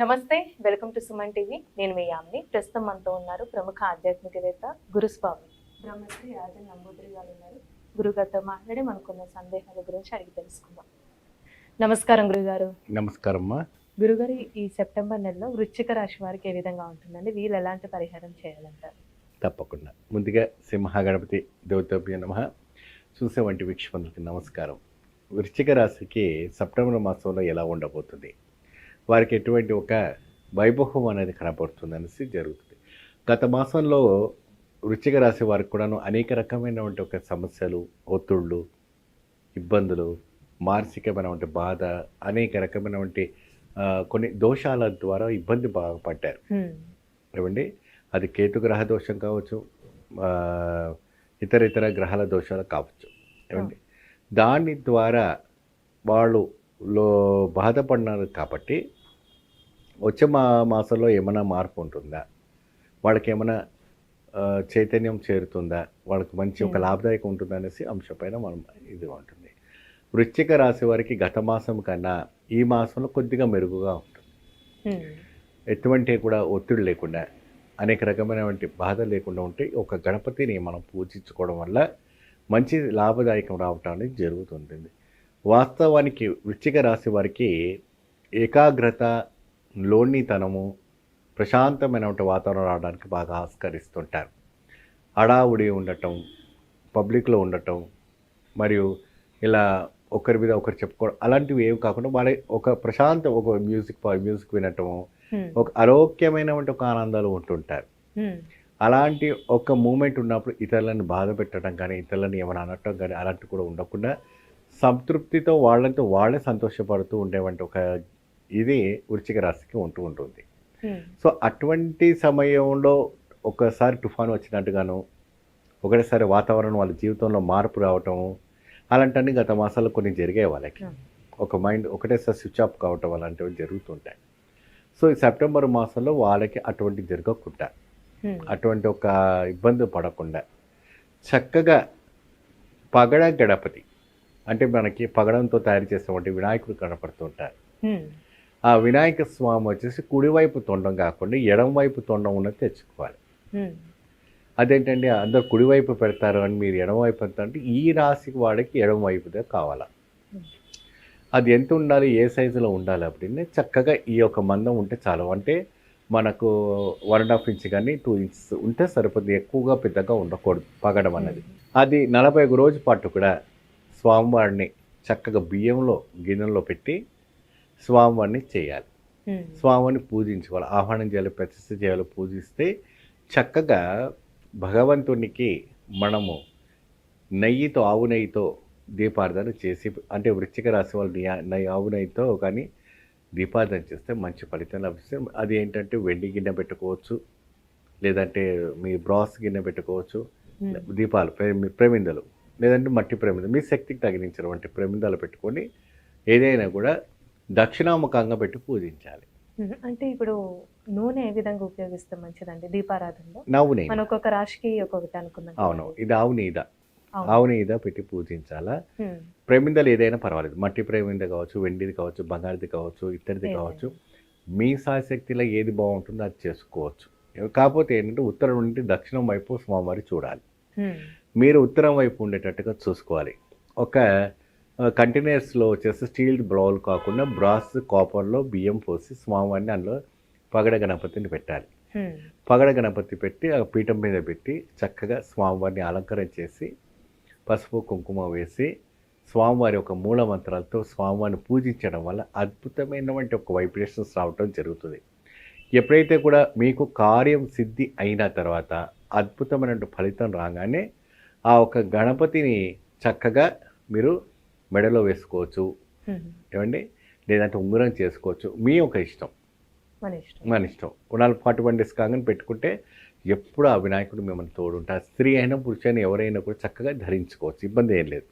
నమస్తే, welcome to Suman TV. నేను మీ యామిని. ప్రస్తుతం మనతో ఉన్నారు ప్రముఖ ఆధ్యాత్మికవేత్త గురుస్వామి బ్రహ్మశ్రీ రాజన్ నంబూదిరి గారు ఉన్నారు. గురుగారితో మాట్లాడి మనకున్న సందేహాల గురించి అడిగి తెలుసుకుందాం. నమస్కారం గురుగారు. నమస్కారం అమ్మా. గురుగారు, ఈ సెప్టెంబర్ నెలలో వృశ్చిక రాశి వారికి ఏ విధంగా ఉంటుందండి? వీళ్ళు ఎలాంటి పరిహారం చేయాలంటారు? తప్పకుండా. ముందుగా సింహగణపతి దేవతాభ్యో నమః. చూసే వంటి వీక్షకులకు నమస్కారం. వృశ్చిక రాశికి సెప్టెంబర్ మాసంలో ఎలా ఉండబోతుంది, వారికి ఎటువంటి ఒక వైభవం అనేది కనపడుతుంది అనేసి జరుగుతుంది. గత మాసంలో వృశ్చిక రాశి వారికి కూడాను అనేక రకమైనటువంటి ఒక సమస్యలు, ఒత్తిళ్ళు, ఇబ్బందులు, మానసికమైనటువంటి బాధ, అనేక రకమైనటువంటి కొన్ని దోషాల ద్వారా ఇబ్బంది బాగా పడ్డారు. ఏమండి, అది కేతుగ్రహ దోషం కావచ్చు, ఇతర గ్రహాల దోషాలు కావచ్చు. ఏమండి, దాని ద్వారా వాళ్ళు బాధపడినారు. కాబట్టి వచ్చే మాసంలో ఏమైనా మార్పు ఉంటుందా, వాళ్ళకి ఏమైనా చైతన్యం చేరుతుందా, వాళ్ళకి మంచి ఒక లాభదాయకం ఉంటుందా అనేసి అంశంపైన మనం ఇది ఉంటుంది. వృశ్చిక రాశి వారికి గత మాసం కన్నా ఈ మాసంలో కొద్దిగా మెరుగుగా ఉంటుంది. ఎటువంటి కూడా ఒత్తిడి లేకుండా, అనేక రకమైనటువంటి బాధ లేకుండా ఉంటే ఒక గణపతిని మనం పూజించుకోవడం వల్ల మంచి లాభదాయకం రావటం అనేది జరుగుతుంటుంది. వాస్తవానికి వృశ్చిక రాశి వారికి ఏకాగ్రత, లోనితనము, ప్రశాంతమైనటువంటి వాతావరణం రావడానికి బాగా ఆస్కరిస్తుంటారు. హడావుడి ఉండటం, పబ్లిక్లో ఉండటం, మరియు ఇలా ఒకరి మీద ఒకరు చెప్పుకోవడం, అలాంటివి ఏమి కాకుండా వాళ్ళ ఒక ఒక మ్యూజిక్ వినటము, ఒక ఆరోగ్యమైనటువంటి ఒక ఆనందాలు ఉంటుంటారు. అలాంటి ఒక మూమెంట్ ఉన్నప్పుడు ఇతరులను బాధ పెట్టడం కానీ, ఇతరులను ఏమైనా అనటం కానీ అలాంటివి కూడా ఉండకుండా సంతృప్తితో వాళ్ళతో వాళ్ళే సంతోషపడుతూ ఉండేవంటి ఒక ఇది వృశ్చిక రాశికి ఉంటుంది. సో అటువంటి సమయంలో ఒకసారి తుఫాను వచ్చినట్టుగాను, ఒకటేసారి వాతావరణం వాళ్ళ జీవితంలో మార్పు రావటం, అలాంటివన్నీ గత మాసాల్లో కొన్ని జరిగాయి. వాళ్ళకి ఒక మైండ్ ఒకటేసారి స్విచ్ ఆఫ్ కావటం అలాంటివి జరుగుతుంటాయి. సో ఈ సెప్టెంబర్ మాసంలో వాళ్ళకి అటువంటి జరగకుండా, అటువంటి ఒక ఇబ్బంది పడకుండా చక్కగా పగడ గణపతి, అంటే మనకి పగడంతో తయారు చేసినటువంటి వినాయకుడు కనపడుతుంటారు. ఆ వినాయక స్వామి వచ్చేసి కుడివైపు తొండం కాకుండా ఎడమవైపు తొండం ఉన్నది తెచ్చుకోవాలి. అదేంటండి అందరు కుడివైపు పెడతారు అని మీరు ఎడమవైపు పెడతారంటే ఈ రాశికి వాడికి ఎడమవైపుదే కావాలా. అది ఎంత ఉండాలి, ఏ సైజులో ఉండాలి அப்படின்னு చక్కగా ఈ యొక్క మందం ఉంటే చాలు. అంటే మనకు 1.5 ఇంచ్ కానీ 2 ఇంచెస్ ఉంటే సరిపోతుంది. ఎక్కువగా పెద్దగా ఉండకూడదు పగడం అనేది. అది 41 రోజు పాటు కూడా స్వామివారిని చక్కగా బియ్యంలో గిన్నెలో పెట్టి స్వామివారిని చేయాలి. స్వామివారిని పూజించుకోవాలి, ఆహ్వానం చేయాలి, ప్రతిష్ఠ చేయాలి. పూజిస్తే చక్కగా భగవంతునికి మనము నెయ్యితో, ఆవు నెయ్యితో దీపారాధన చేసి, అంటే వృశ్చిక రాశి వాళ్ళు ఆవు నెయ్యితో కానీ దీపారాధన చేస్తే మంచి ఫలితం లభిస్తుంది. అది ఏంటంటే వెండి గిన్నె పెట్టుకోవచ్చు, లేదంటే మీ బ్రాస్ గిన్నె పెట్టుకోవచ్చు, దీపాలు ప్రమిదలు, లేదంటే మట్టి ప్రమిద, మీ శక్తికి తగిలించినటువంటి ప్రమిదాలు పెట్టుకొని ఏదైనా కూడా దక్షిణాముఖంగా పెట్టి పూజించాలి. అంటే ఇప్పుడు నూనె ఏ విధంగా ఉపయోగిస్తే మంచిదండి దీపారాధనలో? ఆవు నెయ్యి. మన ఒక్కొక్క రాశికి ఒక్కొక్కటి అనుకున్నాం. అవును, ఇది ఆవు నెయ్యిదా పెట్టి పూజించాలా. ప్రమిదలు ఏదైనా పర్వాలేదు, మట్టి ప్రమిద కావచ్చు, వెండిది కావచ్చు, బంగారుది కావచ్చు, ఇతరిది కావచ్చు. మీ సాయశక్తిలో ఏది బాగుంటుందో అది చేసుకోవచ్చు. కాకపోతే ఏంటంటే ఉత్తరం నుండి దక్షిణం వైపు స్వామివారి చూడాలి. మీరు ఉత్తరం వైపు ఉండేటట్టుగా చూసుకోవాలి. ఒక కంటైనర్స్లో వచ్చేసి స్టీల్ బౌల్ కాకుండా బ్రాస్, కాపర్లో బియ్యం పోసి స్వామివారిని అందులో పగడ గణపతిని పెట్టాలి. పగడ గణపతి పెట్టి ఆ పీఠం మీద పెట్టి చక్కగా స్వామివారిని అలంకరణ చేసి పసుపు కుంకుమ వేసి స్వామివారి ఒక మూల మంత్రాలతో స్వామివారిని పూజించడం వల్ల అద్భుతమైనటువంటి ఒక వైబ్రేషన్స్ రావటం జరుగుతుంది. ఎప్పుడైతే కూడా మీకు కార్యం సిద్ధి అయిన తర్వాత అద్భుతమైన ఫలితం రాగానే ఆ ఒక గణపతిని చక్కగా మీరు మెడలో వేసుకోవచ్చు, ఏమండి, లేదంటే ఉంగరం చేసుకోవచ్చు. మీ ఒక ఇష్టం, మన ఇష్టం. 41 డేస్ కాగానే పెట్టుకుంటే ఎప్పుడు ఆ వినాయకుడు మిమ్మల్ని తోడుంటారు. స్త్రీ అయినా పురుషుని ఎవరైనా కూడా చక్కగా ధరించుకోవచ్చు, ఇబ్బంది ఏం లేదు.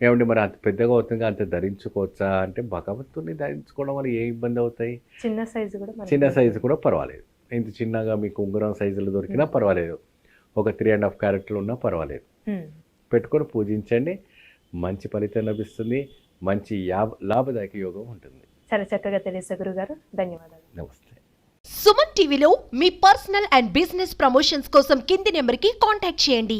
ఏమంటే మరి అంత పెద్దగా అవుతుంది అంత ధరించుకోవచ్చా అంటే, భగవంతుని ధరించుకోవడం వల్ల ఏ ఇబ్బంది అవుతాయి? చిన్న సైజు కూడా పర్వాలేదు. ఇంత చిన్నగా మీకు ఉంగరం సైజులు దొరికినా పర్వాలేదు, ఒక 3.5 క్యారెట్లు ఉన్నా పర్వాలేదు. పెట్టుకొని పూజించండి, మంచి ఫలితం లభిస్తుంది, మంచి లాభదాయక యోగం ఉంటుంది. చాలా చక్కగా తెలియజేశారు గురుగారు, ధన్యవాదాలు. సుమన్ టీవీలో మీ పర్సనల్ అండ్ బిజినెస్ ప్రమోషన్స్ కోసం కింది నెంబర్కి కాంటాక్ట్ చేయండి.